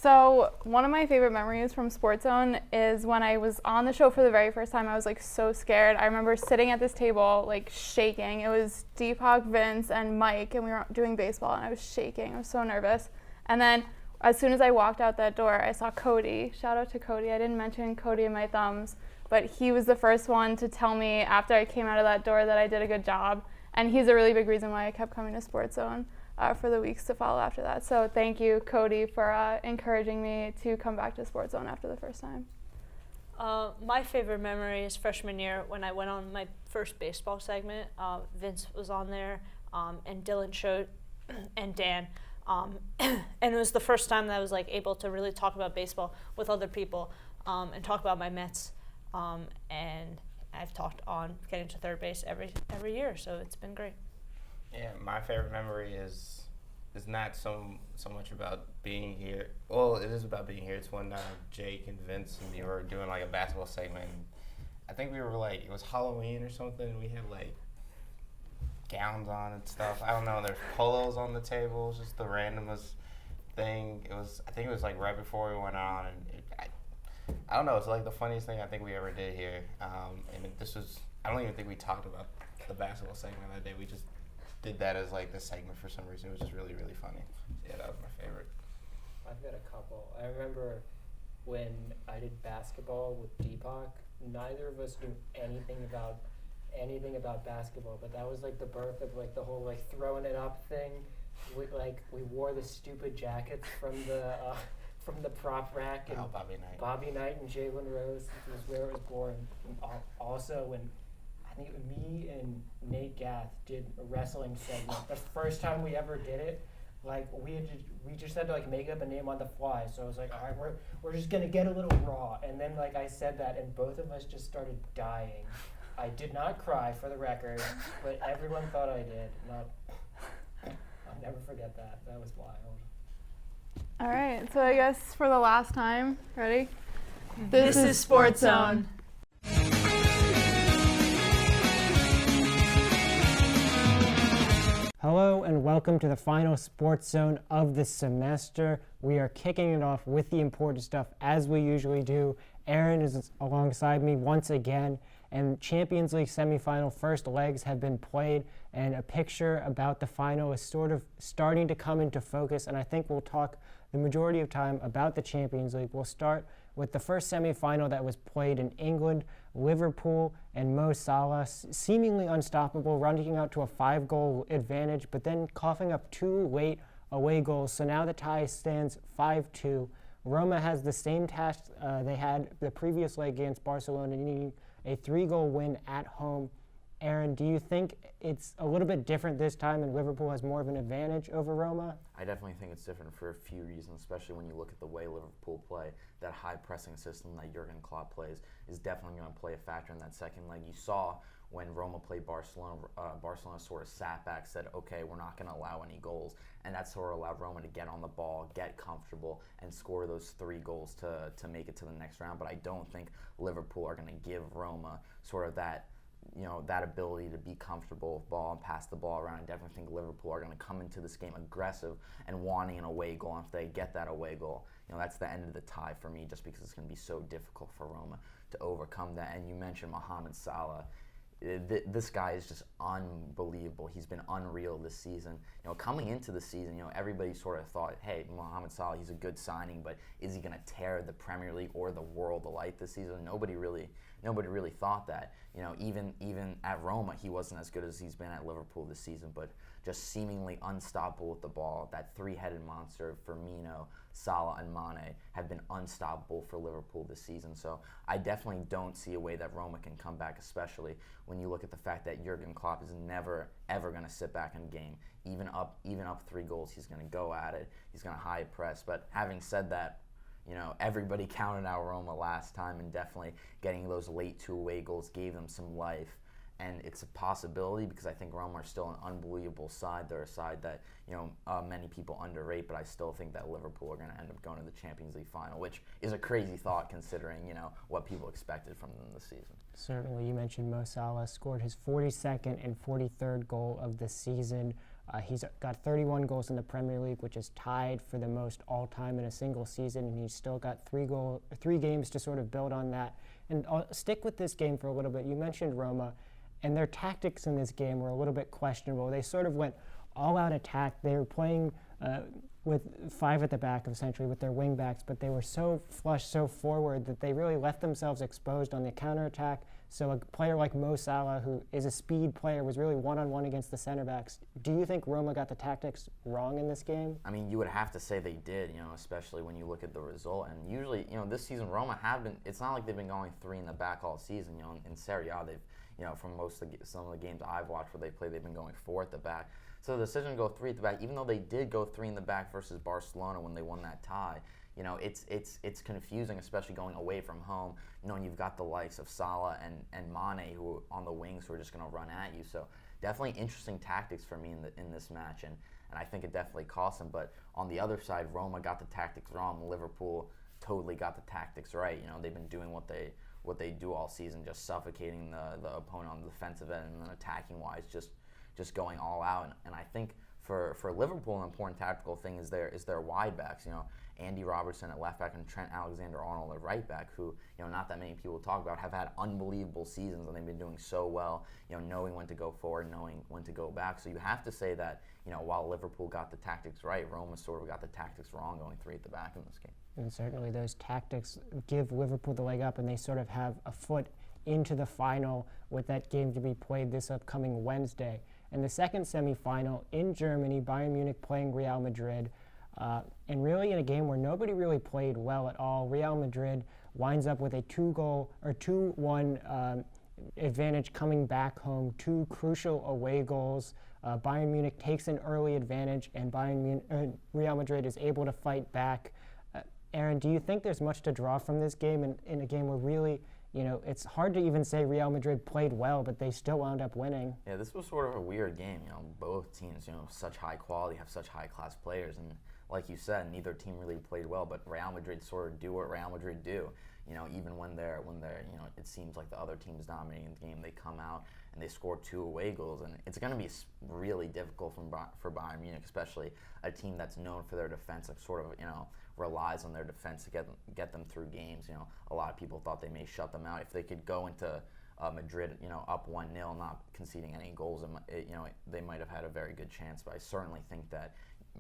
So one of my favorite memories from SportsZone is when I was on the show for the very first time. I was like so scared. I remember sitting at this table like shaking. It was Deepak, Vince, and Mike, and we were doing baseball, and I was shaking. I was so nervous. And then as soon as I walked out that door, I saw Cody. Shout out to Cody. I didn't mention Cody in my thumbs, but he was the first one to tell me after I came out of that door that I did a good job. And he's a really big reason why I kept coming to SportsZone for the weeks to follow after that. So thank you, Cody, for encouraging me to come back to SportsZone after the first time. My favorite memory is freshman year when I went on my first baseball segment. Vince was on there, and Dylan showed, and Dan. And it was the first time that I was like able to really talk about baseball with other people and talk about my Mets. And I've talked on getting to third base every year, so it's been great. Yeah, my favorite memory is not so much about being here. Well, it is about being here. It's when Jake and Vince and me were doing like a basketball segment. I think we were like, it was Halloween or something. And we had like gowns on and stuff. I don't know. There's polos on the table. It was just the randomest thing. I think it was like right before we went on, and I don't know. It's like the funniest thing I think we ever did here. And I don't even think we talked about the basketball segment that day. We just did that as like the segment for some reason. It was just really, really funny. Yeah, that was my favorite. I've got a couple. I remember when I did basketball with Deepak, neither of us knew anything about basketball, but that was like the birth of like the whole like throwing it up thing. We wore the stupid jackets from the prop rack, and Bobby Knight and Jalen Rose was where it was born. And also when I think me and Nate Gath did a wrestling segment. The first time we ever did it, like we just had to like make up a name on the fly. So I was like, all right, we're just gonna get a little raw. And then like I said that, and both of us just started dying. I did not cry, for the record, but everyone thought I did. I'll never forget that. That was wild. All right, so I guess for the last time, ready? This is SportsZone. Hello and welcome to the final SportsZone of the semester. We are kicking it off with the important stuff as we usually do. Aaron is alongside me once again, and Champions League semifinal first legs have been played, and a picture about the final is sort of starting to come into focus, and I think we'll talk the majority of time about the Champions League. We'll start with the first semifinal that was played in England. Liverpool and Mo Salah seemingly unstoppable, running out to a 5-goal advantage, but then coughing up 2 late away goals. So now the tie stands 5-2. Roma has the same task they had the previous leg against Barcelona, needing a 3-goal win at home. Aaron, do you think it's a little bit different this time and Liverpool has more of an advantage over Roma? I definitely think it's different for a few reasons, especially when you look at the way Liverpool play. That high-pressing system that Jurgen Klopp plays is definitely going to play a factor in that second leg. You saw when Roma played Barcelona, Barcelona sort of sat back, said, okay, we're not going to allow any goals. And that sort of allowed Roma to get on the ball, get comfortable, and score those 3 goals to make it to the next round. But I don't think Liverpool are going to give Roma sort of that ability to be comfortable with ball and pass the ball around. I definitely think Liverpool are going to come into this game aggressive and wanting an away goal. And if they get that away goal, that's the end of the tie for me, just because it's going to be so difficult for Roma to overcome that. And you mentioned Mohamed Salah. This guy is just unbelievable. He's been unreal this season. Coming into the season, everybody sort of thought, hey, Mohamed Salah, he's a good signing, but is he going to tear the Premier League or the world alight this season? Nobody really thought that. Even at Roma, he wasn't as good as he's been at Liverpool this season, but just seemingly unstoppable with the ball. That 3-headed monster, Firmino, Salah, and Mane have been unstoppable for Liverpool this season. So I definitely don't see a way that Roma can come back, especially when you look at the fact that Jurgen Klopp is never, ever going to sit back in a game. Even up 3 goals, he's going to go at it. He's going to high press. But having said that, everybody counted out Roma last time, and definitely getting those late 2 away goals gave them some life. And it's a possibility because I think Roma are still an unbelievable side. They're a side that many people underrate, but I still think that Liverpool are going to end up going to the Champions League final, which is a crazy thought considering what people expected from them this season. Certainly, you mentioned Mo Salah scored his 42nd and 43rd goal of the season. He's got 31 goals in the Premier League, which is tied for the most all-time in a single season, and he's still got three games to sort of build on that. And I'll stick with this game for a little bit. You mentioned Roma, and their tactics in this game were a little bit questionable. They sort of went all-out attack. They were playing with 5 at the back, essentially, with their wing backs, but they were so flush, so forward, that they really left themselves exposed on the counterattack. So a player like Mo Salah, who is a speed player, was really one-on-one against the center backs. Do you think Roma got the tactics wrong in this game? I mean, you would have to say they did, especially when you look at the result. And usually, this season, Roma have been, it's not like they've been going 3 in the back all season. In Serie A, they've, from some of the games I've watched where they play, they've been going 4 at the back. So the decision to go 3 at the back, even though they did go 3 in the back versus Barcelona when they won that tie, it's confusing, especially going away from home. And you've got the likes of Salah and Mane who on the wings who are just going to run at you. So definitely interesting tactics for me in this match, and I think it definitely cost them. But on the other side, Roma got the tactics wrong. Liverpool totally got the tactics right. They've been doing what they do all season, just suffocating the opponent on the defensive end, and then attacking wise, just going all out. And I think for Liverpool, an important tactical thing is their wide backs. Andy Robertson at left back and Trent Alexander-Arnold at right back, who not that many people talk about, have had unbelievable seasons, and they've been doing so well. Knowing when to go forward, knowing when to go back. So you have to say that while Liverpool got the tactics right, Roma sort of got the tactics wrong, going 3 at the back in this game. And certainly those tactics give Liverpool the leg up, and they sort of have a foot into the final with that game to be played this upcoming Wednesday. And the second semifinal in Germany, Bayern Munich playing Real Madrid. And really in a game where nobody really played well at all. Real Madrid winds up with a 2-1 advantage coming back home, 2 crucial away goals. Bayern Munich takes an early advantage, and Real Madrid is able to fight back. Aaron, do you think there's much to draw from this game in a game where really, it's hard to even say Real Madrid played well, but they still wound up winning? Yeah, this was sort of a weird game. Both teams, such high quality, have such high class players, and like you said, neither team really played well. But Real Madrid sort of do what Real Madrid do. Even when they're, it seems like the other team's dominating the game, they come out and they score 2 away goals, and it's going to be really difficult for Bayern Munich, especially a team that's known for their defense, that sort of relies on their defense to get them through games. A lot of people thought they may shut them out if they could go into Madrid, up 1-0, not conceding any goals. They might have had a very good chance, but I certainly think that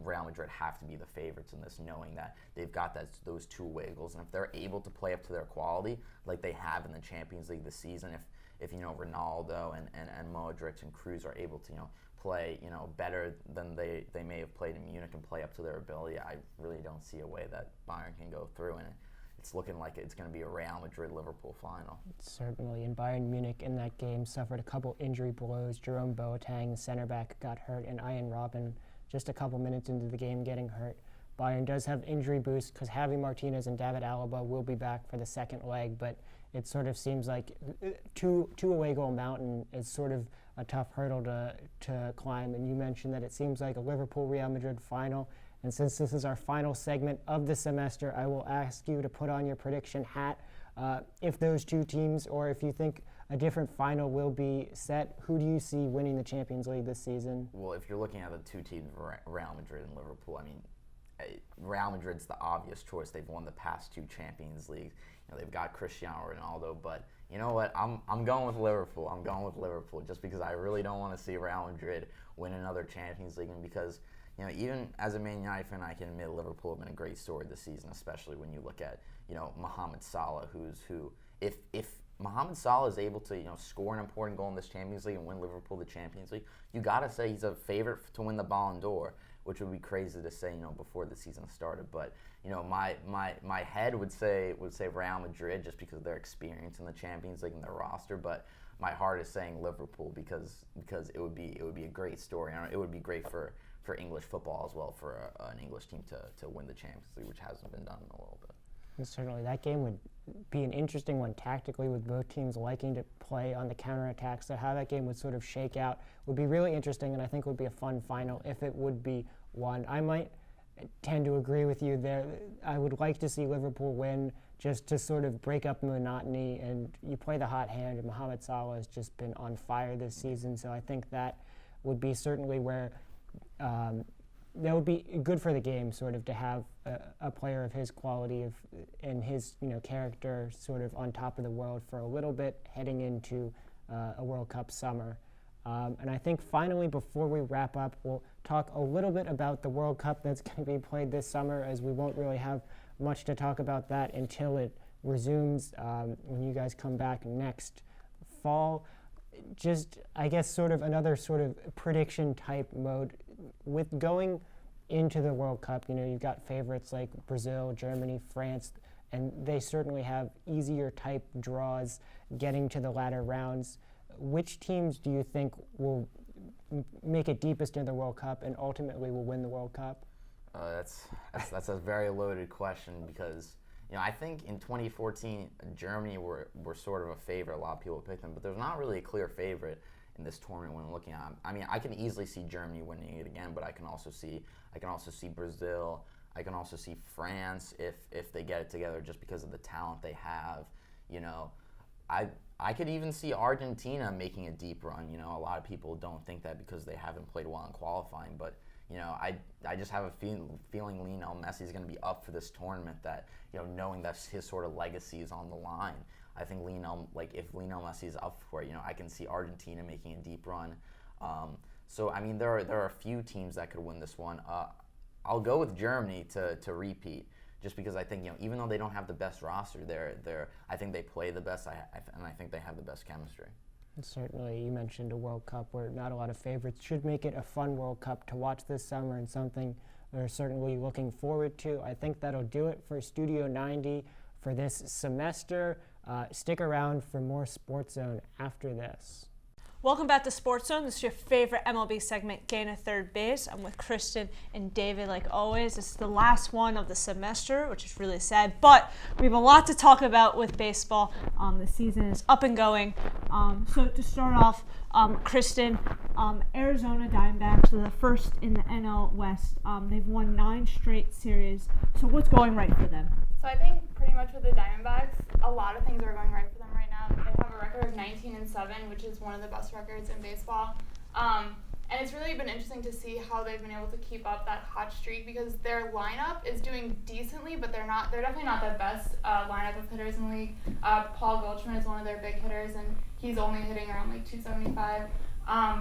Real Madrid have to be the favorites in this, knowing that they've got those 2 away goals, and if they're able to play up to their quality like they have in the Champions League this season, if Ronaldo and Modric and Kroos are able to play better than they may have played in Munich and play up to their ability, I really don't see a way that Bayern can go through, and it's looking like it's going to be a Real Madrid-Liverpool final. Certainly, and Bayern Munich in that game suffered a couple injury blows. Jerome Boateng, center back, got hurt, and Ian Robben just a couple minutes into the game getting hurt. Bayern does have injury boost because Javi Martinez and David Alaba will be back for the second leg, but it sort of seems like two away goal mountain is sort of a tough hurdle to climb. And you mentioned that it seems like a Liverpool-Real Madrid final. And since this is our final segment of the semester, I will ask you to put on your prediction hat. If those 2 teams, or if you think a different final will be set, who do you see winning the Champions League this season? Well, if you're looking at the 2 teams, Real Madrid and Liverpool, I mean, Real Madrid's the obvious choice. They've won the past 2 Champions Leagues. They've got Cristiano Ronaldo, but you know what? I'm going with Liverpool. I'm going with Liverpool just because I really don't want to see Real Madrid win another Champions League, and because even as a Man United fan, I can admit Liverpool have been a great story this season, especially when you look at Mohamed Salah, if Mohamed Salah is able to score an important goal in this Champions League and win Liverpool the Champions League, you gotta say he's a favorite to win the Ballon d'Or, which would be crazy to say before the season started. But my head would say Real Madrid just because of their experience in the Champions League and their roster, but my heart is saying Liverpool because it would be a great story. It would be great for English football as well, for an English team to win the Champions League, which hasn't been done in a little bit. And certainly that game would be an interesting one tactically, with both teams liking to play on the counterattack. So how that game would sort of shake out would be really interesting, and I think would be a fun final if it would be one. I might tend to agree with you there. I would like to see Liverpool win just to sort of break up the monotony, and you play the hot hand, and Mohamed Salah has just been on fire this season, so I think that would be certainly where that would be good for the game, sort of, to have a player of his quality and his character sort of on top of the world for a little bit heading into a World Cup summer. And I think finally, before we wrap up, we'll talk a little bit about the World Cup that's going to be played this summer, as we won't really have much to talk about that until it resumes when you guys come back next fall. Just, I guess, sort of another sort of prediction type mode. With going into the World Cup, you've got favorites like Brazil, Germany, France, and they certainly have easier type draws getting to the latter rounds. Which teams do you think will make it deepest into the World Cup and ultimately will win the World Cup? That's a very loaded question, because I think in 2014 Germany were sort of a favorite. A lot of people picked them, but there's not really a clear favorite in this tournament when looking at. I mean, I can easily see Germany winning it again, but I can also see Brazil. I can also see France if they get it together, just because of the talent they have. I could even see Argentina making a deep run. A lot of people don't think that because they haven't played well in qualifying, but I just have a feeling Lionel Messi is going to be up for this tournament, that knowing that his sort of legacy is on the line. I think if Lionel Messi is up for it, I can see Argentina making a deep run. So I mean, there are a few teams that could win this one. I'll go with Germany to repeat, just because I think even though they don't have the best roster, I think they play the best, and I think they have the best chemistry. And certainly, you mentioned a World Cup where not a lot of favorites. Should make it a fun World Cup to watch this summer, and something we're certainly looking forward to. I think that'll do it for Studio 90 for this semester. Stick around for more SportsZone after this. Welcome back to SportsZone. This is your favorite MLB segment, Gain a Third Base. I'm with Kristen and David like always. This is the last one of the semester, which is really sad, but we have a lot to talk about with baseball. The season is up and going. So to start off, Kristen, Arizona Diamondbacks are the first in the NL West. They've won 9 straight series. So what's going right for them? So I think pretty much with the Diamondbacks, a lot of things are going right for them right now. They have a record of 19-7, which is one of the best records in baseball. And it's really been interesting to see how they've been able to keep up that hot streak, because their lineup is doing decently, but they're definitely not the best lineup of hitters in the league. Paul Goldschmidt is one of their big hitters, and he's only hitting around like 275.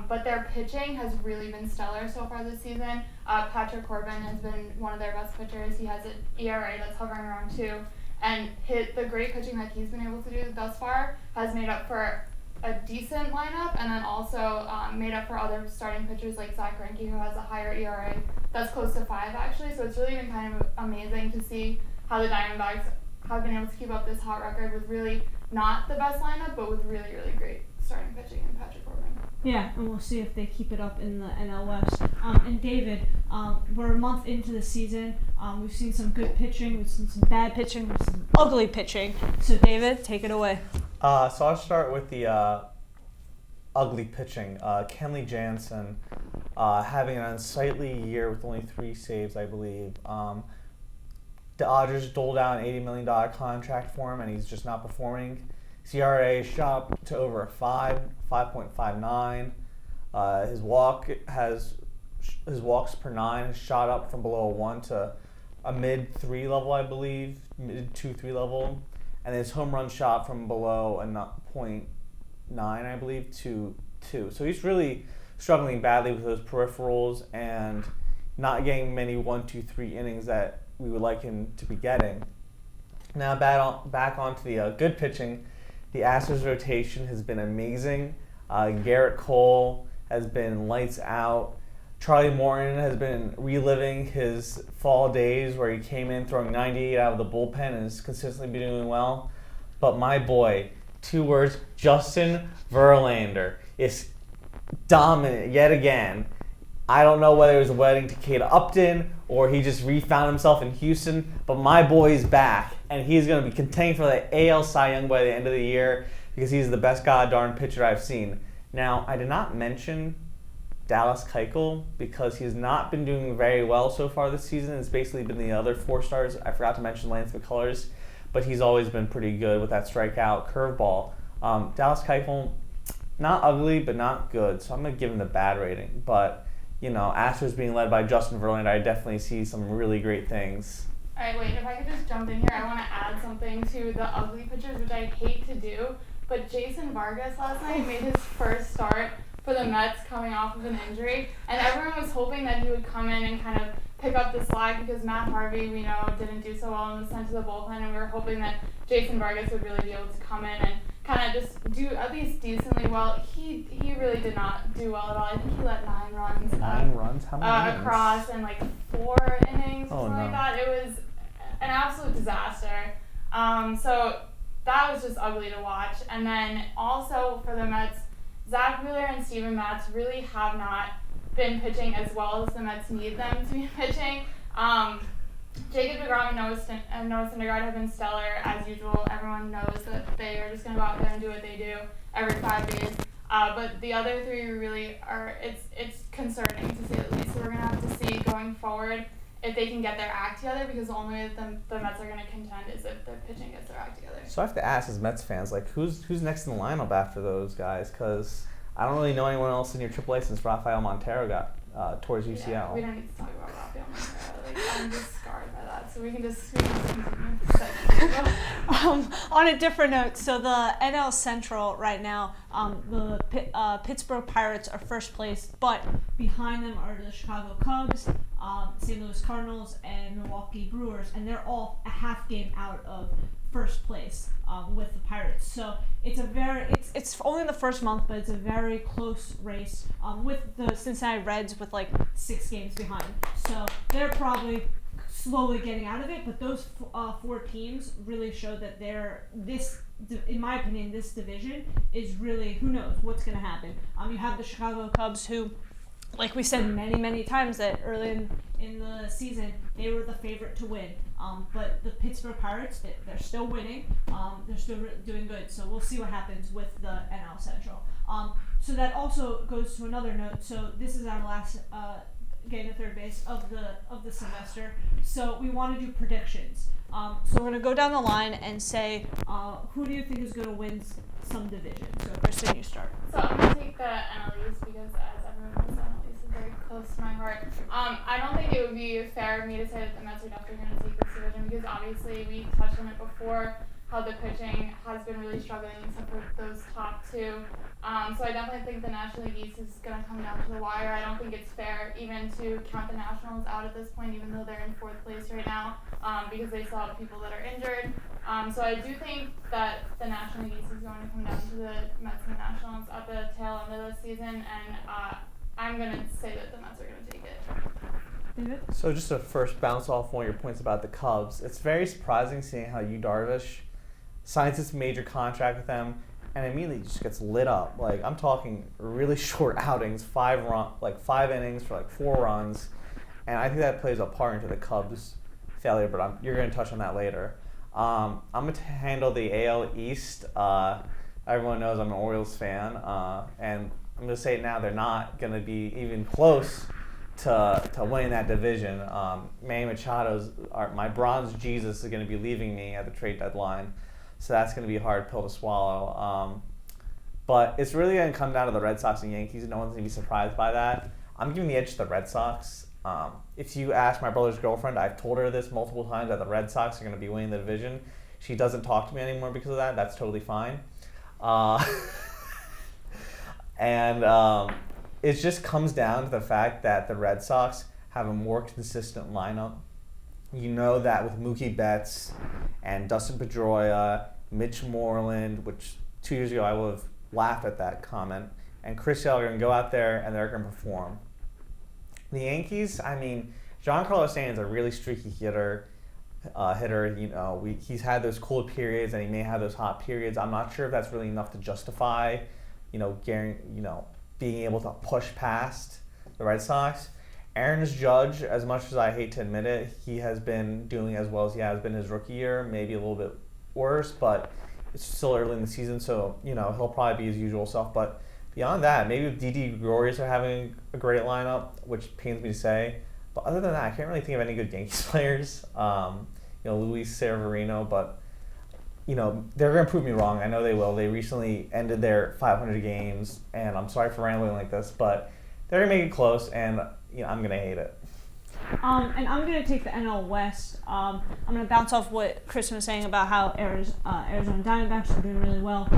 But their pitching has really been stellar so far this season. Patrick Corbin has been one of their best pitchers. He has an ERA that's hovering around 2. And the great pitching that he's been able to do thus far has made up for a decent lineup, and then also made up for other starting pitchers like Zach Greinke, who has a higher ERA that's close to 5 actually. So it's really been kind of amazing to see how the Diamondbacks have been able to keep up this hot record with really not the best lineup, but with really, really great starting pitching in Patrick Corbin. Yeah, and we'll see if they keep it up in the NL West. And David, we're a month into the season. We've seen some good pitching, we've seen some bad pitching, we've seen some ugly pitching. So David, take it away. So I'll start with the ugly pitching. Kenley Jansen having an unsightly year with only 3 saves, I believe. The Dodgers doled out an $80 million contract for him, and he's just not performing. His ERA shot up to over a 5.59. His walks per 9 has shot up from below a 1 to a mid 3 level, I believe, mid 2-3 level, and his home run shot from below a 0.9, I believe, to 2. So he's really struggling badly with those peripherals and not getting many 1, 2, 3 innings that we would like him to be getting. Now back onto the good pitching. The Astros rotation has been amazing. Garrett Cole has been lights out. Charlie Morton has been reliving his fall days where he came in throwing 98 out of the bullpen and has consistently been doing well. But my boy, 2 words, Justin Verlander is dominant yet again. I don't know whether it was a wedding to Kate Upton or he just refound himself in Houston, but my boy is back, and he's going to be contending for the AL Cy Young by the end of the year because he's the best god-darn pitcher I've seen. Now, I did not mention Dallas Keuchel because he's not been doing very well so far this season. It's basically been the other 4 stars. I forgot to mention Lance McCullers, but he's always been pretty good with that strikeout curveball. Dallas Keuchel, not ugly, but not good, so I'm going to give him the bad rating. But Astros being led by Justin Verlander, I definitely see some really great things. All right, wait, if I could just jump in here, I want to add something to the ugly pitchers, which I hate to do, but Jason Vargas last night made his first start for the Mets coming off of an injury, and everyone was hoping that he would come in and kind of pick up the slack because Matt Harvey, we know, didn't do so well and was sent to the bullpen, and we were hoping that Jason Vargas would really be able to come in and kind of just do at least decently well. He really did not do well at all. I think he let 9 runs. 9 runs? How many innings? Across in like 4 innings or something like that. It was an absolute disaster. So that was just ugly to watch. And then also for the Mets, Zach Wheeler and Steven Matz really have not been pitching as well as the Mets need them to be pitching. Jacob deGrom and Noah Syndergaard have been stellar as usual. Everyone knows that they are just going to go out there and do what they do every 5 days. But the other 3 really are, it's concerning to say the least. So we're going to have to see going forward if they can get their act together, because the only way the Mets are going to contend is if their pitching gets their act together. So I have to ask, as Mets fans, like who's next in the lineup after those guys? Because I don't really know anyone else in your AAA since Rafael Montero got towards UCL. Yeah, we don't need to talk about Rafael Montero. I'm just scarred by that, so we can just continue. On a different note, so the NL Central right now, the Pittsburgh Pirates are first place, but behind them are the Chicago Cubs, St. Louis Cardinals, and Milwaukee Brewers, and they're all a half game out of first place with the Pirates. So it's only the first month, but it's a very close race with the Cincinnati Reds with like 6 games behind. So they're probably slowly getting out of it, but those 4 teams really show that in my opinion, this division is really, who knows what's going to happen. You have the Chicago Cubs who, like we said many times, that early in the season they were the favorite to win. But the Pittsburgh Pirates, they're still winning. They're still doing good. So we'll see what happens with the NL Central. So that also goes to another note. So this is our last game to third base of the semester. So we want to do predictions. So we're going to go down the line and say who do you think is going to win some division. So Kristen, you start. So I'm going to take the NL East because, as everyone knows, the NL East is very close to my heart. I don't think it would be fair of me to say that the Mets are definitely going to take this division because obviously we touched on it before how the pitching has been really struggling except for those top 2. So I definitely think the National League East is going to come down to the wire. I don't think it's fair even to count the Nationals out at this point, even though they're in 4th place right now, because they still have people that are injured. So I do think that the National League East is going to come down to the Mets and the Nationals at the tail end of the season, and I'm going to say that the Mets are going to take it. David? So just to first bounce off one of your points about the Cubs, it's very surprising seeing how Yu Darvish signs this major contract with them and immediately just gets lit up. Like, I'm talking really short outings, 5 innings for 4 runs, and I think that plays a part into the Cubs' failure, but you're going to touch on that later. I'm going to handle the AL East. Everyone knows I'm an Orioles fan, and I'm going to say now they're not going to be even close to winning that division. Manny Machado's my bronze Jesus is going to be leaving me at the trade deadline, so that's going to be a hard pill to swallow. But it's really going to come down to the Red Sox and Yankees. No one's going to be surprised by that. I'm giving the edge to the Red Sox. If you ask my brother's girlfriend, I've told her this multiple times that the Red Sox are going to be winning the division. She doesn't talk to me anymore because of that. That's totally fine. And it just comes down to the fact that the Red Sox have a more consistent lineup. You know that with Mookie Betts and Dustin Pedroia, Mitch Moreland, which 2 years ago I would have laughed at that comment, and Chris Sale are going to go out there and they're going to perform. The Yankees, I mean, Giancarlo Stanton's a really streaky hitter. He's had those cold periods and he may have those hot periods. I'm not sure if that's really enough to justify, being able to push past the Red Sox. Aaron Judge, as much as I hate to admit it, he has been doing as well as he has been his rookie year, maybe a little bit worse, but it's still early in the season, so he'll probably be his usual self. But beyond that, maybe Didi Gregorius are having a great lineup, which pains me to say. But other than that, I can't really think of any good Yankees players. Luis Severino, but they're going to prove me wrong. I know they will. They recently ended their 500 games, and I'm sorry for rambling like this, but they're gonna make it close, and I'm gonna hate it. And I'm going to take the NL West. I'm going to bounce off what Kristen was saying about how Arizona Diamondbacks are doing really well.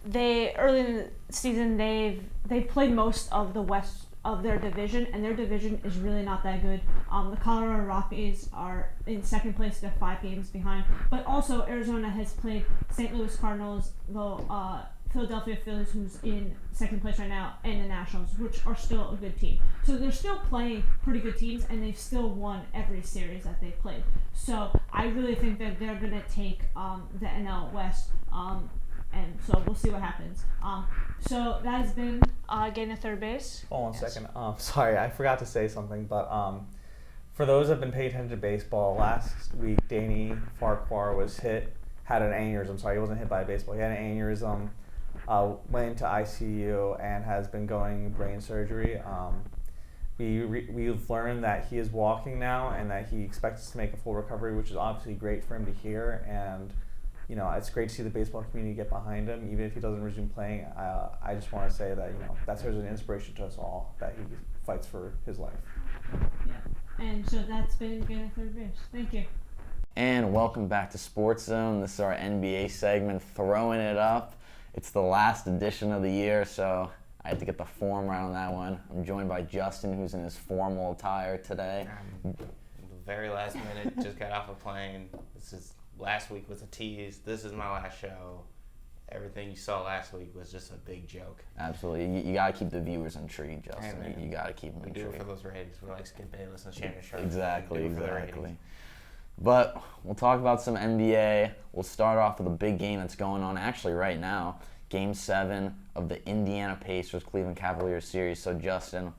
They early in the season they've played most of the West of their division, and their division is really not that good. The Colorado Rockies are in second place; they're 5 games behind. But also Arizona has played St. Louis Cardinals, the Philadelphia Phillies, who's in second place right now, and the Nationals, which are still a good team. So they're still playing pretty good teams, and they've still won every series that they've played. So I really think that they're going to take the NL West, and so we'll see what happens. So that has been getting to third base. Hold on a second. Sorry, I forgot to say something, but for those that have been paying attention to baseball, last week Danny Farquhar had an aneurysm. Sorry, he wasn't hit by a baseball. He had an aneurysm. Went into ICU and has been going brain surgery. We've learned that he is walking now and that he expects to make a full recovery, which is obviously great for him to hear. And it's great to see the baseball community get behind him, even if he doesn't resume playing. I just want to say that that serves as an inspiration to us all, that he fights for his life. Yeah, and so that's been getting to third base. Thank you. And welcome back to SportsZone. This is our NBA segment, throwing it up. It's the last edition of the year, so I had to get the form right on that one. I'm joined by Justin, who's in his formal attire today. The very last minute, just got off a plane. Last week was a tease. This is my last show. Everything you saw last week was just a big joke. Absolutely. You got to keep the viewers intrigued, Justin. You got to keep them intrigued. We do it for those ratings. We're like Skip Bayless and Shannon Sharp. Exactly. But we'll talk about some NBA. We'll start off with a big game that's going on actually right now. Game 7 of the Indiana Pacers-Cleveland Cavaliers series. So, Justin,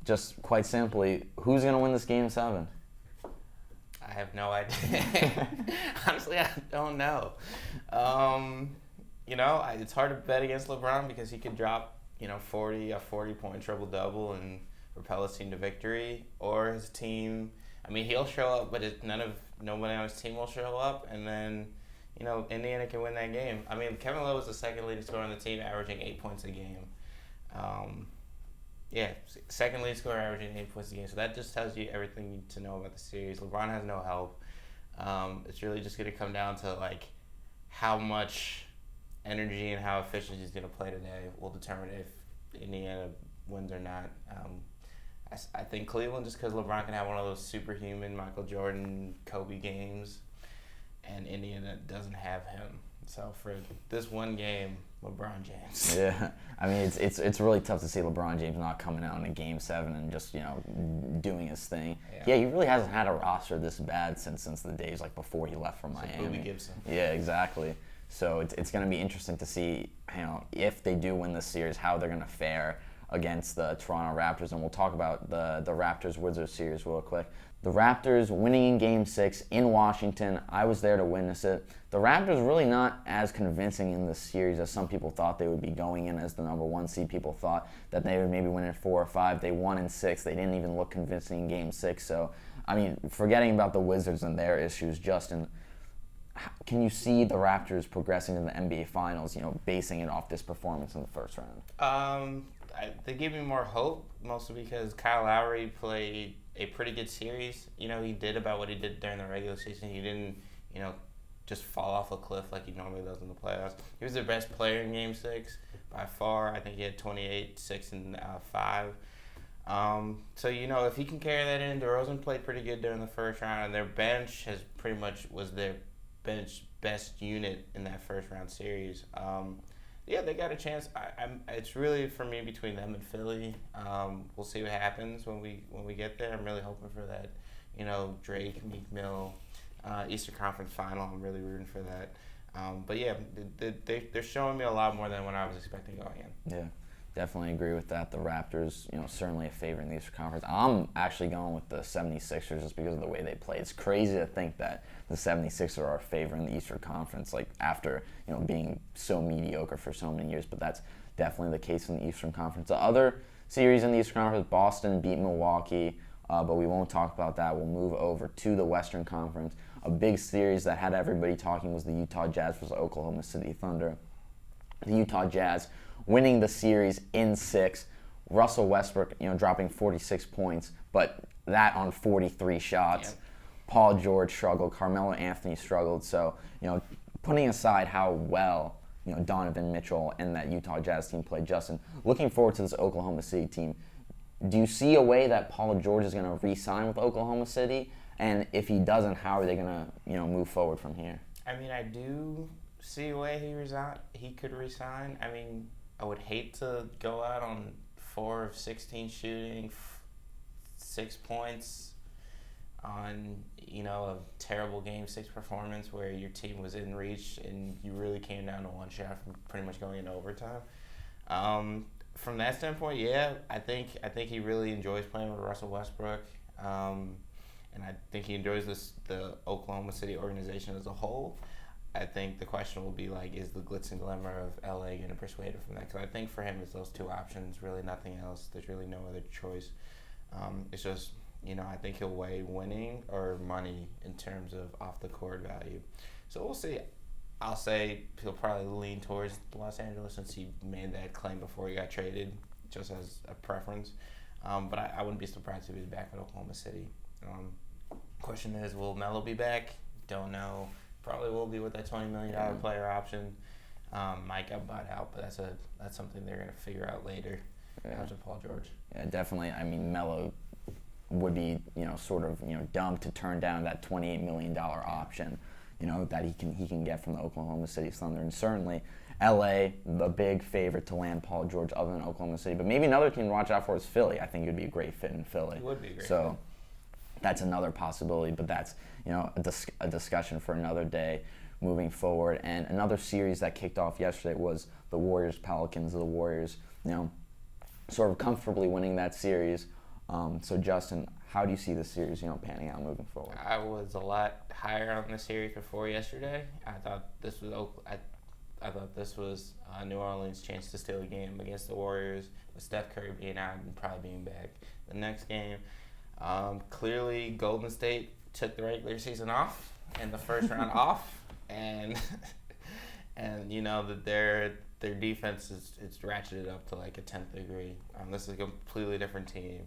just quite simply, who's going to win this Game 7? I have no idea. Honestly, I don't know. It's hard to bet against LeBron because he could drop, a 40-point triple-double and propel his team to victory, or his team. I mean, he'll show up, but nobody on his team will show up, and then, Indiana can win that game. I mean, Kevin Love was the second leading scorer on the team, averaging 8 points a game. Second leading scorer, averaging 8 points a game. So that just tells you everything you need to know about the series. LeBron has no help. It's really just going to come down to, how much energy and how efficient he's going to play today will determine if Indiana wins or not. I think Cleveland, just because LeBron can have one of those superhuman Michael Jordan, Kobe games, and Indiana doesn't have him. So for this one game, LeBron James. Yeah, I mean it's really tough to see LeBron James not coming out in a Game 7 and just doing his thing. Yeah, he really hasn't had a roster this bad since the days before he left from Miami. Bobby Gibson. Yeah, exactly. So it's going to be interesting to see if they do win this series, how they're going to fare against the Toronto Raptors, and we'll talk about the Raptors-Wizards series real quick. The Raptors winning in Game 6 in Washington. I was there to witness it. The Raptors really not as convincing in this series as some people thought they would be going in as the number 1 seed. People thought that they would maybe win in 4 or 5. They won in 6. They didn't even look convincing in Game 6. So, I mean, forgetting about the Wizards and their issues, Justin, can you see the Raptors progressing to the NBA Finals, basing it off this performance in the first round? They give me more hope, mostly because Kyle Lowry played a pretty good series. He did about what he did during the regular season. He didn't, just fall off a cliff like he normally does in the playoffs. He was their best player in Game 6 by far. I think he had 28, 6, and 5. So, if he can carry that in, DeRozan played pretty good during the first round, and their bench was their bench best unit in that first round series. They got a chance. It's really for me between them and Philly. We'll see what happens when we get there. I'm really hoping for that. Drake, Meek Mill, Eastern Conference Final. I'm really rooting for that. But yeah, they're showing me a lot more than what I was expecting going in. Yeah, definitely agree with that. The Raptors, certainly a favorite in the Eastern Conference. I'm actually going with the 76ers just because of the way they play. It's crazy to think that the 76ers are our favorite in the Eastern Conference, after, being so mediocre for so many years. But that's definitely the case in the Eastern Conference. The other series in the Eastern Conference, Boston beat Milwaukee, but we won't talk about that. We'll move over to the Western Conference. A big series that had everybody talking was the Utah Jazz versus Oklahoma City Thunder. The Utah Jazz winning the series in 6. Russell Westbrook, dropping 46 points, but that on 43 shots. Yep. Paul George struggled. Carmelo Anthony struggled. So, putting aside how well, Donovan Mitchell and that Utah Jazz team played, Justin, looking forward to this Oklahoma City team, do you see a way that Paul George is going to re-sign with Oklahoma City? And if he doesn't, how are they going to, move forward from here? I mean, I do see a way he could resign. I mean, I would hate to go out on 4 of 16 shooting, 6 points on, a terrible Game 6 performance where your team was in reach and you really came down to one shot from pretty much going into overtime. From that standpoint, yeah, I think he really enjoys playing with Russell Westbrook. And I think he enjoys the Oklahoma City organization as a whole. I think the question will be is the glitz and glamour of LA going to persuade him from that? Because I think for him it's those two options, really nothing else. There's really no other choice. It's just, I think he'll weigh winning or money in terms of off the court value. So we'll see. I'll say he'll probably lean towards Los Angeles since he made that claim before he got traded, just as a preference. But I wouldn't be surprised if he's back at Oklahoma City. Question is, will Melo be back? Don't know. Probably will be with that $20 million player option. Might get bought out, but that's something they're going to figure out later. After Paul George. Yeah, definitely. I mean, Melo would be, sort of, dumb to turn down that $28 million option, that he can get from the Oklahoma City Thunder. And certainly, LA, the big favorite to land Paul George other than Oklahoma City. But maybe another team to watch out for is Philly. I think it would be a great fit in Philly. It would be a great fit. That's another possibility, but that's a discussion for another day moving forward. And another series that kicked off yesterday was the Warriors-Pelicans. The Warriors, sort of comfortably winning that series. So Justin, how do you see the series, panning out moving forward? I was a lot higher on the series before yesterday. I thought this was New Orleans' chance to steal a game against the Warriors, with Steph Curry being out and probably being back the next game. Clearly, Golden State took the regular season off and the first round off, and that their defense is ratcheted up to a 10th degree. This is a completely different team.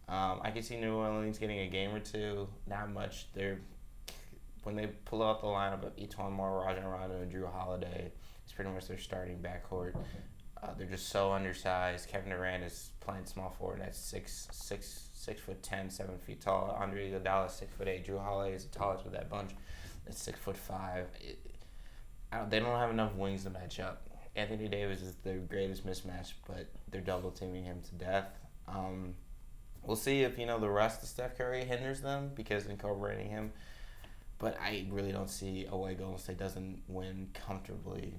I can see New Orleans getting a game or two. Not much. When they pull out the lineup of Etuan Moore, Rajon Rondo, and Drew Holiday, it's pretty much their starting backcourt. They're just so undersized. Kevin Durant is playing small forward at 6'10", 7 feet tall. Andre Iguodala is 6'8". Drew Holiday is the tallest of that bunch. It's 6'5". They don't have enough wings to match up. Anthony Davis is their greatest mismatch, but they're double teaming him to death. We'll see if the rest of Steph Curry hinders them because incorporating him. But I really don't see a way Golden State doesn't win comfortably.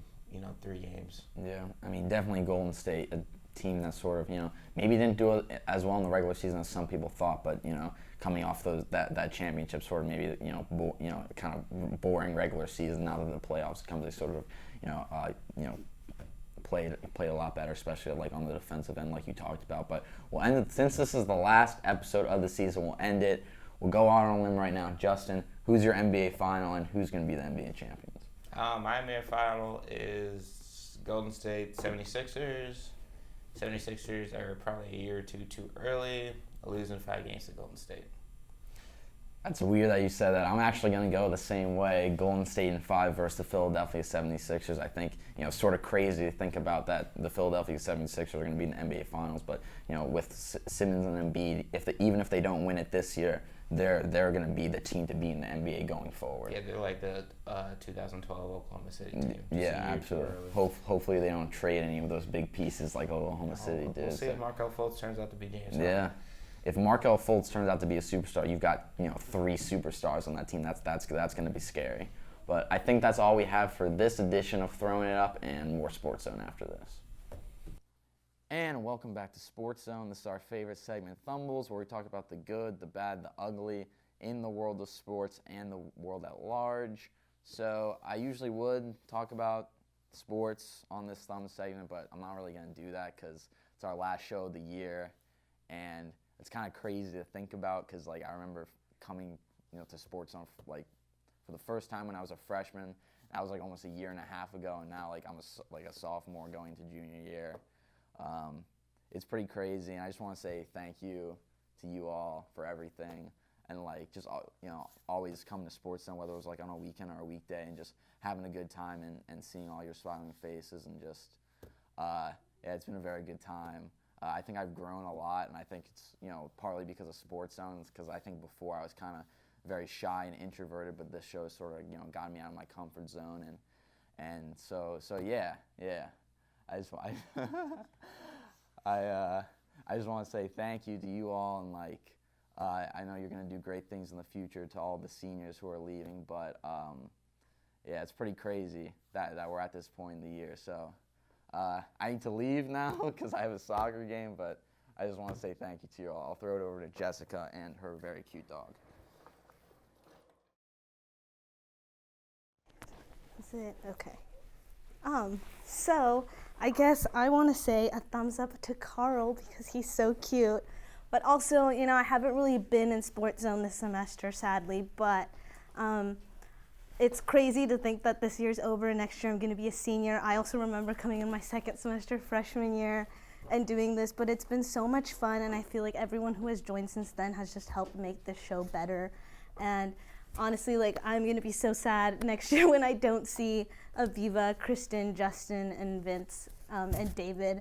3 games. Yeah, I mean, definitely Golden State, a team that sort of, maybe didn't do it as well in the regular season as some people thought, but, coming off that championship sort of maybe, kind of boring regular season. Now that the playoffs come, they sort of, played a lot better, especially on the defensive end, like you talked about. But we'll end it, since this is the last episode of the season, we'll end it. We'll go out on a limb right now. Justin, who's your NBA final and who's going to be the NBA champions? My NBA final is Golden State 76ers. 76ers are probably a year or two too early, losing 5 games to Golden State. That's weird that you said that. I'm actually going to go the same way. Golden State in 5 versus the Philadelphia 76ers. I think, sort of crazy to think about that the Philadelphia 76ers are going to be in the NBA Finals. But, with Simmons and Embiid, even if they don't win it this year, they're going to be the team to be in the NBA going forward. Yeah, they're like the 2012 Oklahoma City team. Yeah, absolutely. Hopefully they don't trade any of those big pieces like Oklahoma City did. We'll see if Markelle Fultz turns out to be James Harden. Yeah. If Markelle Fultz turns out to be a superstar, you've got 3 superstars on that team. That's going to be scary. But I think that's all we have for this edition of Throwing It Up, and more SportsZone after this. And welcome back to SportsZone. This is our favorite segment, Thumbles, where we talk about the good, the bad, the ugly in the world of sports and the world at large. So I usually would talk about sports on this Thumb segment, but I'm not really going to do that because it's our last show of the year, and it's kind of crazy to think about because I remember coming to SportsZone for the first time when I was a freshman. That was almost a year and a half ago, and now I'm a sophomore going to junior year. it's pretty crazy. And I just want to say thank you to you all for everything. And like just always coming to SportsZone, whether it was like on a weekend or a weekday, and just having a good time and seeing all your smiling faces, and just yeah, it's been a very good time. I think I've grown a lot, and I think it's partly because of SportsZone, because I think before I was kind of very shy and introverted, but this show sort of got me out of my comfort zone, and so yeah. I just I just want to say thank you to you all, and like. I know you're going to do great things in the future to all the seniors who are leaving, but yeah, it's pretty crazy that we're at this point in the year. So I need to leave now because I have a soccer game, but I just want to say thank you to you all. I'll throw it over to Jessica and her very cute dog. Is it? Okay. So I guess I want to say a thumbs up to Carl because he's so cute. But also, I haven't really been in SportsZone this semester, sadly, but it's crazy to think that this year's over and next year I'm going to be a senior. I also remember coming in my second semester freshman year and doing this, but it's been so much fun, and I feel like everyone who has joined since then has just helped make this show better. And honestly, like, I'm going to be so sad next year when I don't see Aviva, Kristen, Justin, and Vince, and David.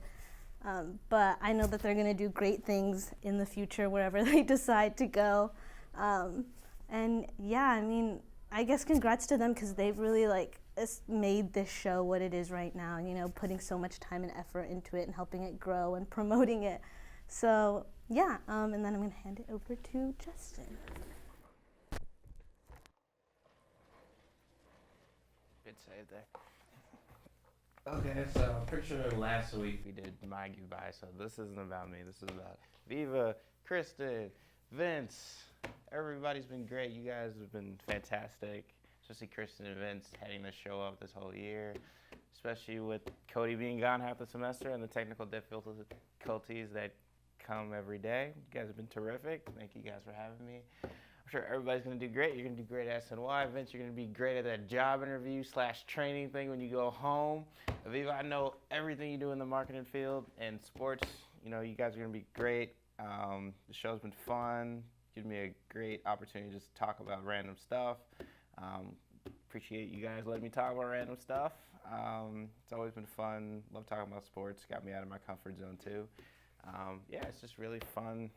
But I know that they're going to do great things in the future wherever they decide to go. And yeah, I mean, I guess congrats to them because they've really made this show what it is right now, putting so much time and effort into it and helping it grow and promoting it. So yeah, and then I'm going to hand it over to Justin. Good save there. Okay, so I'm pretty sure last week we did my goodbye, so this isn't about me. This is about Viva, Kristen, Vince. Everybody's been great. You guys have been fantastic, especially Kristen and Vince heading the show up this whole year, especially with Cody being gone half the semester and the technical difficulties that come every day. You guys have been terrific. Thank you guys for having me. I'm sure everybody's going to do great. You're going to do great at SNY. Vince, you're going to be great at that job interview / training thing when you go home. Aviva, I know everything you do in the marketing field and sports. You guys are going to be great. The show's been fun. Gives me a great opportunity to just talk about random stuff. Appreciate you guys letting me talk about random stuff. It's always been fun. Love talking about sports. Got me out of my comfort zone too. Yeah, it's just really fun.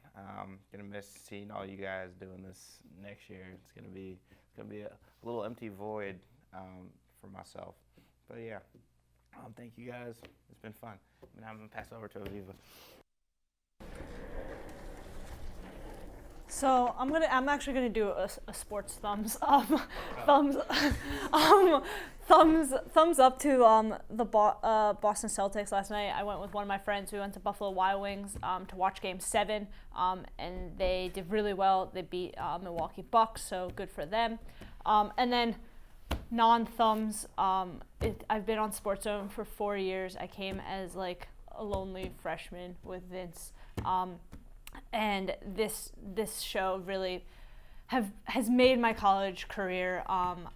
Gonna miss seeing all you guys doing this next year. It's gonna be a little empty void for myself. But yeah, thank you guys. It's been fun. And I'm gonna pass over to Aviva. So I'm actually gonna do a sports thumbs up, thumbs up to the Boston Celtics last night. I went with one of my friends. We went to Buffalo Wild Wings to watch Game 7, and they did really well. They beat Milwaukee Bucks, so good for them. And then non-thumbs, I've been on SportsZone for 4 years. I came as like a lonely freshman with Vince. And this show really has made my college career. I'm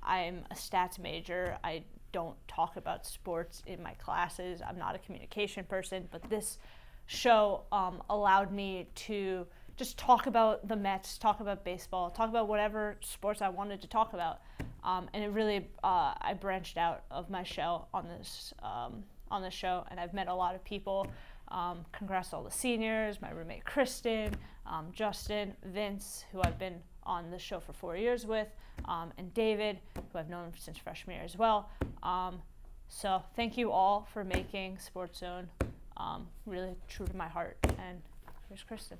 a stats major. I don't talk about sports in my classes. I'm not a communication person, but this show allowed me to just talk about the Mets, talk about baseball, talk about whatever sports I wanted to talk about. And it really, I branched out of my shell on this show, and I've met a lot of people. Congrats to all the seniors, my roommate Kristen, Justin, Vince, who I've been on the show for 4 years with, and David, who I've known since freshman year as well. So thank you all for making SportsZone really true to my heart. And here's Kristen.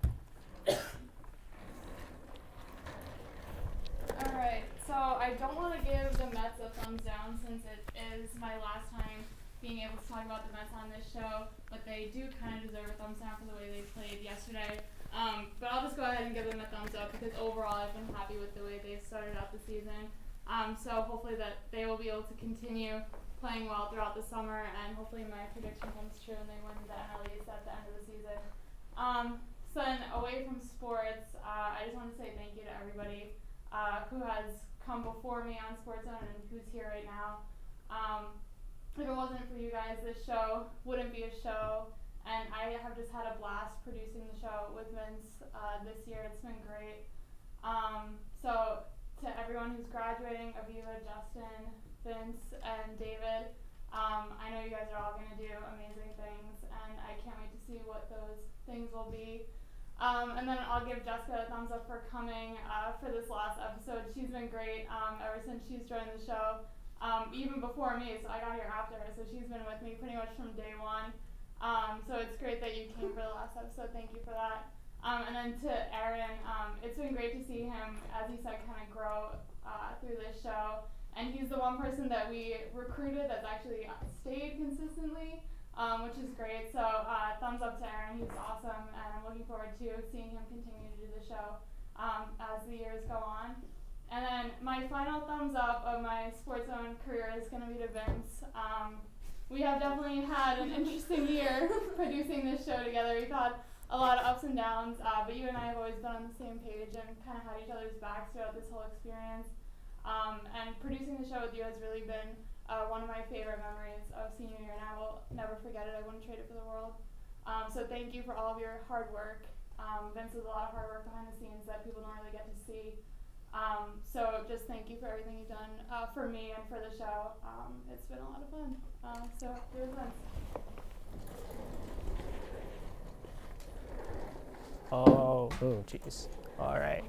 All right, so I don't want to give the Mets a thumbs down since it is my last time being able to talk about the Mets on this show, but they do kind of deserve a thumbs down for the way they played yesterday. But I'll just go ahead and give them a thumbs up because overall I've been happy with the way they've started out the season. So hopefully that they will be able to continue playing well throughout the summer, and hopefully my prediction comes true and they win the NL East at the end of the season. So then away from sports, I just want to say thank you to everybody who has come before me on SportsZone and who's here right now. If it wasn't for you guys, this show wouldn't be a show, And I have just had a blast producing the show with Vince this year. It's been great. So to everyone who's graduating, Aviva, Justin, Vince, and David, I know you guys are all going to do amazing things, and I can't wait to see what those things will be. And then I'll give Jessica a thumbs up for coming for this last episode. She's been great ever since she's joined the show, even before me, so I got here after her, so she's been with me pretty much from day one. So it's great that you came for the last episode. Thank you for that. And then to Aaron, it's been great to see him, as he said, kind of grow through this show. And he's the one person that we recruited that's actually stayed consistently, which is great. So thumbs up to Aaron. He's awesome, and I'm looking forward to seeing him continue to do the show as the years go on. And then my final thumbs up of my SportsZone career is going to be to Vince. We have definitely had an interesting year producing this show together. We've had a lot of ups and downs, but you and I have always been on the same page and kind of had each other's backs throughout this whole experience. And producing the show with you has really been one of my favorite memories of senior year, and I will never forget it. I wouldn't trade it for the world. So thank you for all of your hard work. Vince does a lot of hard work behind the scenes that people don't really get to see. So just thank you for everything you've done for me and for the show. It's been a lot of fun. So here's Vince. Oh, jeez. All right.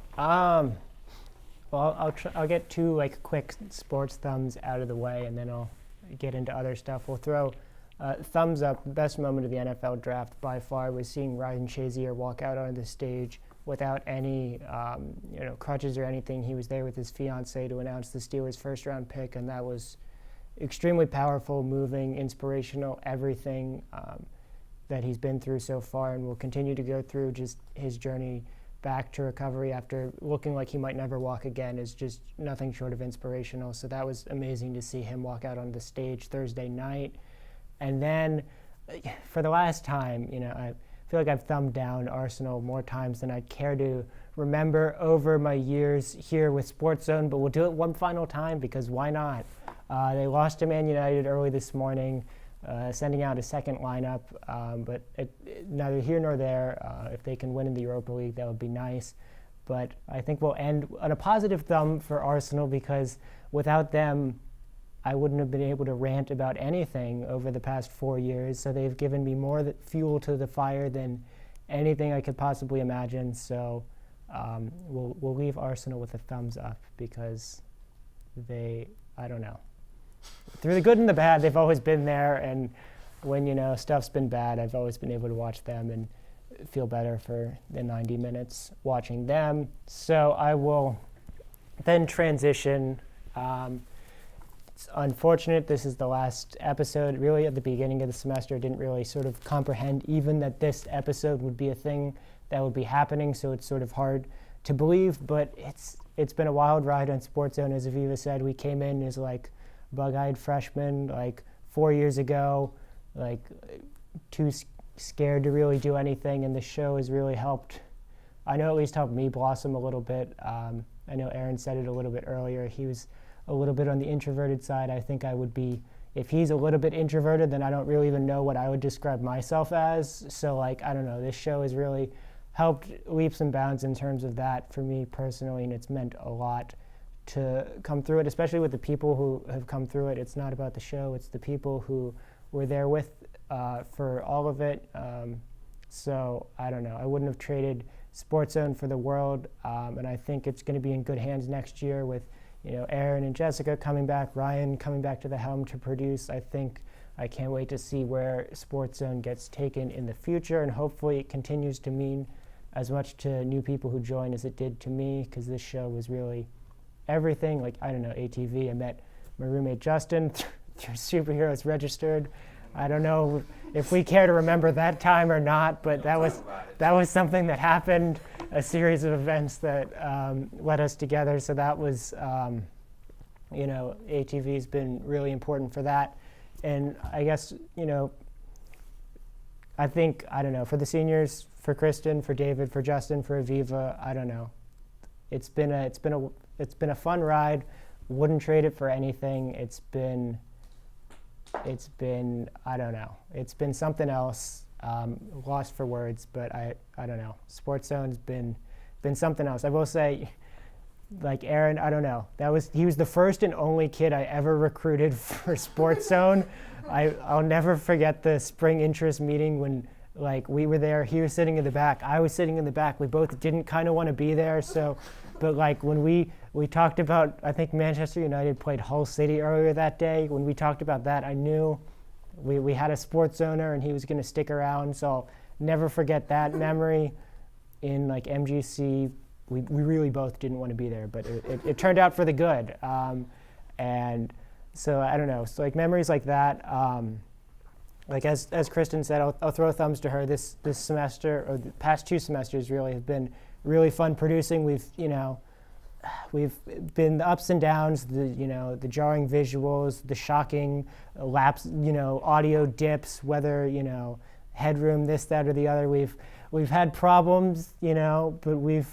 Well, I'll get two quick sports thumbs out of the way, and then I'll get into other stuff. We'll throw thumbs up. The best moment of the NFL draft by far was seeing Ryan Shazier walk out on the stage without any crutches or anything. He was there with his fiancée to announce the Steelers' first-round pick, and that was extremely powerful, moving, inspirational, everything that he's been through so far and will continue to go through. Just his journey back to recovery after looking like he might never walk again is just nothing short of inspirational. So that was amazing to see him walk out on the stage Thursday night. And then for the last time, I feel like I've thumbed down Arsenal more times than I'd care to remember over my years here with SportsZone, but we'll do it one final time because why not? They lost to Man United early this morning, sending out a second lineup, but neither here nor there. If they can win in the Europa League, that would be nice. But I think we'll end on a positive thumb for Arsenal because without them, I wouldn't have been able to rant about anything over the past 4 years. So they've given me more fuel to the fire than anything I could possibly imagine. So we'll leave Arsenal with a thumbs up because I don't know. Through the good and the bad, they've always been there. And when, stuff's been bad, I've always been able to watch them and feel better for the 90 minutes watching them. So I will then transition. It's unfortunate this is the last episode. Really, at the beginning of the semester, I didn't really sort of comprehend even that this episode would be a thing that would be happening, so it's sort of hard to believe, but it's been a wild ride on SportsZone. As Aviva said, we came in as bug-eyed freshmen 4 years ago, too scared to really do anything, and the show has really helped. I know at least helped me blossom a little bit. I know Aaron said it a little bit earlier. He was a little bit on the introverted side. I think I would be, if he's a little bit introverted, then I don't really even know what I would describe myself as. So I don't know, this show has really helped leaps and bounds in terms of that for me personally, and it's meant a lot to come through it, especially with the people who have come through it. It's not about the show, it's the people who were there with for all of it. So I don't know, I wouldn't have traded SportsZone for the world, and I think it's going to be in good hands next year with Aaron and Jessica coming back, Ryan coming back to the helm to produce. I can't wait to see where SportsZone gets taken in the future, and hopefully it continues to mean as much to new people who join as it did to me, because this show was really everything. ATV. I met my roommate Justin through Superheroes Registered. I don't know if we care to remember that time or not, but that was something that happened, a series of events that led us together. So that was, ATV has been really important for that. And I guess, I don't know, for the seniors, for Kristen, for David, for Justin, for Aviva, I don't know. It's been a fun ride. Wouldn't trade it for anything. It's been I don't know. It's been something else. Lost for words, but I don't know. SportsZone's been something else. I will say, like Aaron, I don't know. He was the first and only kid I ever recruited for SportsZone. I'll never forget the spring interest meeting when we were there. He was sitting in the back. I was sitting in the back. We both didn't kind of want to be there. So, but when we talked about, I think Manchester United played Hull City earlier that day. When we talked about that, I knew we had a SportsZoner and he was going to stick around. So I'll never forget that memory. In MGC, we really both didn't want to be there, but it turned out for the good. And so I don't know. So memories like that. As Kristen said, I'll throw thumbs to her. This semester, or the past 2 semesters, really have been really fun producing. We've been the ups and downs, the jarring visuals, the shocking laps, audio dips, whether headroom, this, that, or the other. We've had problems, but we've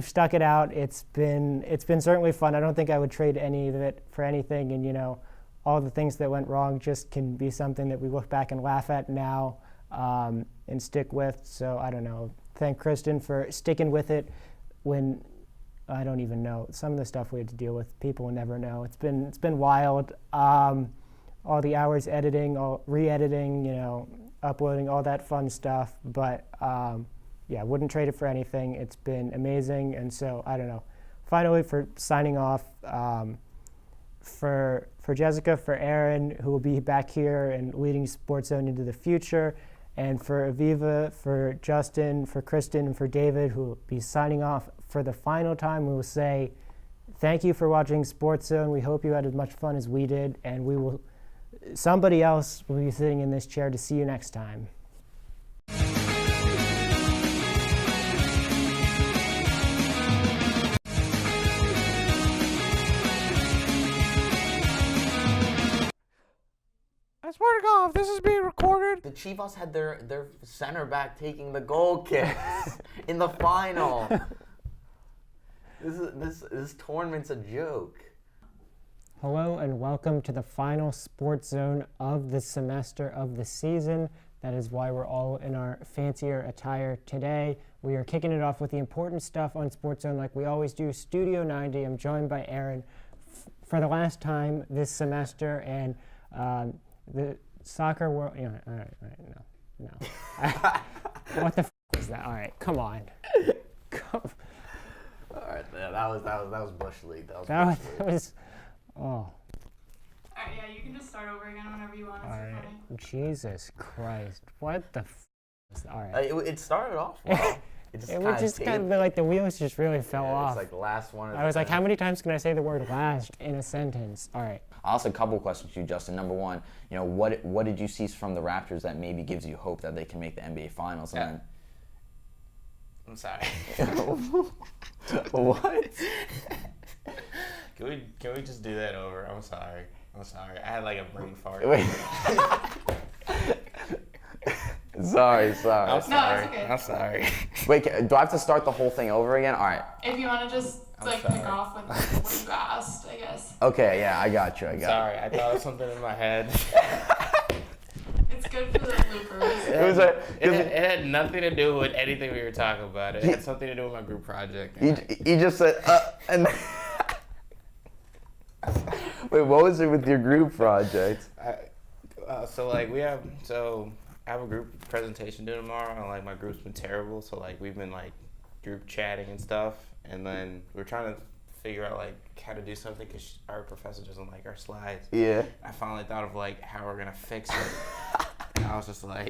stuck it out. It's been certainly fun. I don't think I would trade any of it for anything, and all the things that went wrong just can be something that we look back and laugh at now and stick with. So I don't know. Thank Kristen for sticking with it when I don't even know some of the stuff we had to deal with. People will never know. It's been wild. All the hours editing, all re-editing, uploading, all that fun stuff. But wouldn't trade it for anything. It's been amazing. And so I don't know. Finally, for signing off. For Jessica, for Aaron, who will be back here and leading SportsZone into the future, and for Aviva, for Justin, for Kristen, and for David, who will be signing off for the final time, we will say thank you for watching SportsZone. We hope you had as much fun as we did, and somebody else will be sitting in this chair to see you next time. I swear to God, if this is being recorded. The Chivas had their center back taking the goal kicks in the final. This tournament's a joke. Hello and welcome to the final SportsZone of the semester of the season. That is why we're all in our fancier attire today. We are kicking it off with the important stuff on SportsZone like we always do. Studio 90. I'm joined by Aaron for the last time this semester, and the soccer world. All right, no. What the is that? All right, come on. All right, that was Bush League. That was. Oh. All right, yeah, you can just start over again whenever you want. All right. Jesus Christ, what the? All right. It started off well. It was just kind of the wheels just really fell off. It's like the last one. I was like, how many times can I say the word last in a sentence? All right. I'll ask a couple questions to you, Justin. Number one, what did you see from the Raptors that maybe gives you hope that they can make the NBA Finals? And then, I'm sorry. What? Can we just do that over? I'm sorry. I had a brain fart. Wait. Sorry. I'm sorry. No, it's okay. I'm sorry. Wait, do I have to start the whole thing over again? All right. If you want to just pick off with what you asked, I guess. Okay, yeah, I got you. Sorry, I thought of something in my head. It's good for the bloopers. It had nothing to do with anything we were talking about. It had something to do with my group project. You just said, and wait, what was it with your group project? I have a group presentation due tomorrow, and my group's been terrible. So we've been group chatting and stuff, and then we're trying to figure out how to do something because our professor doesn't like our slides. Yeah. I finally thought of how we're gonna fix it. And I was just I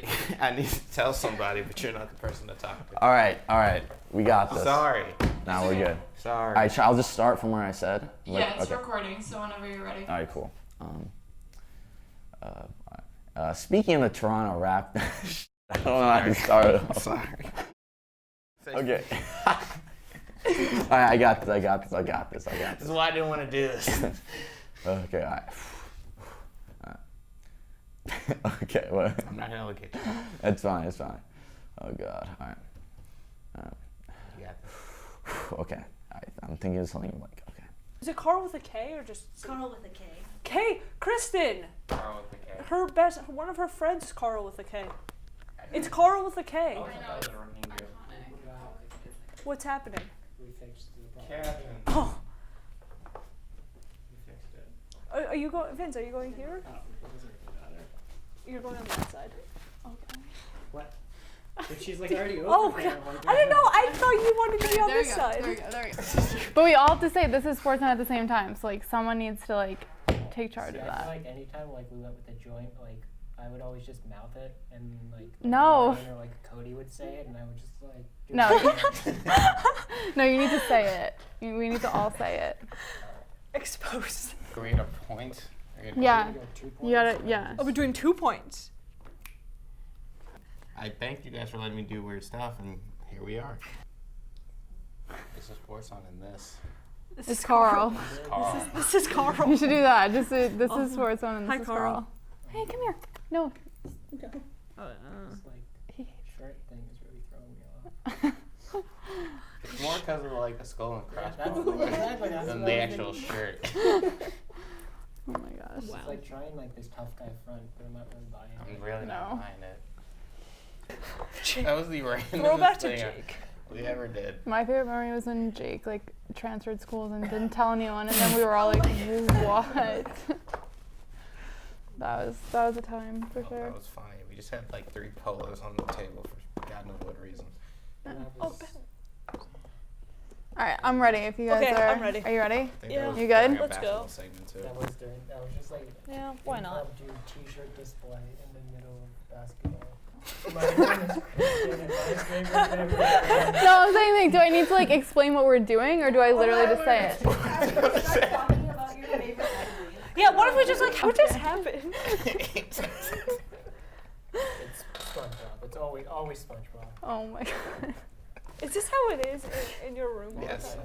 need to tell somebody, but you're not the person to talk to. All right, we got this. Sorry. Now we're good. Sorry. All right, I'll just start from where I said. Yeah, it's recording, so whenever you're ready. All right, cool. Speaking of the Toronto Raptors, I don't know how to start it off. Sorry. Okay. All right, I got this. This is why I didn't want to do this. Okay, all right. Okay, well. I'm not gonna look at you. It's fine. Oh God, all right. You got this. Okay, all right. I'm thinking of something okay. Is it Carl with a K or just Carl with a K. K? Kristen. Carl with the K. One of her friends is Carl with a K. It's Carl with a K. Oh, that was a reindeer. What's happening? We fixed the problem. Kevin. Oh, We fixed it. are you going, Vince? Are you going here? Oh, it doesn't really matter. You're going on that side. Okay. What? But she's like already over Oh, there. God. Like, I don't know. I thought you wanted to be on There this we go. side. There we go. There we go. But we all have to say this is SportsZone at the same time. So like someone needs to like take charge See, of I feel that. like anytime like we went with the joint, like I would always just mouth it, and like No. Ryan or like Cody would say it, and I would just like. Do No. it. No, you need to say it. We need to all say it. Exposed. Can we get a point? Yeah. You got 2 points. You gotta. Yeah. Oh, we're doing 2 points. I thank you guys for letting me do weird stuff, and here we are. This is SportsZone and this. This It's is Carl. Carl. This is Carl. You should do that. Just this is SportsZone and Hi, this is Carl. Carl. Hey, come here. No. This like shirt thing is really throwing me off. It's more because of like the skull and That's crossbones exactly that's than what the I was actual thinking. shirt. Oh my gosh. It's like trying like this tough guy front, but I'm not really buying it. I'm really not No. buying it. That was the Throwback randomest to thing Jake. we ever did. My favorite memory was when Jake like transferred schools and didn't tell anyone, and then we were all like, "What?" That was a time for Oh, sure. that was funny. We just had like 3 polos on the table for God knows what reason. And that Oh, was- All right, I'm ready. If you guys Okay, are, I'm ready. Are you ready? I think Yeah. that was You good? during a Let's go. basketball segment too. That was during. That was just like. Yeah, why not? impromptu T-shirt display in the middle of basketball. My name is Christian, and my favorite memory is- No, I'm saying like, do I need to like explain what we're doing, or do I literally just say it? Yeah, what if we just like, what just happened? It's SpongeBob. It's always SpongeBob. Oh my god. Is this how it is in your room? all the Yes. time?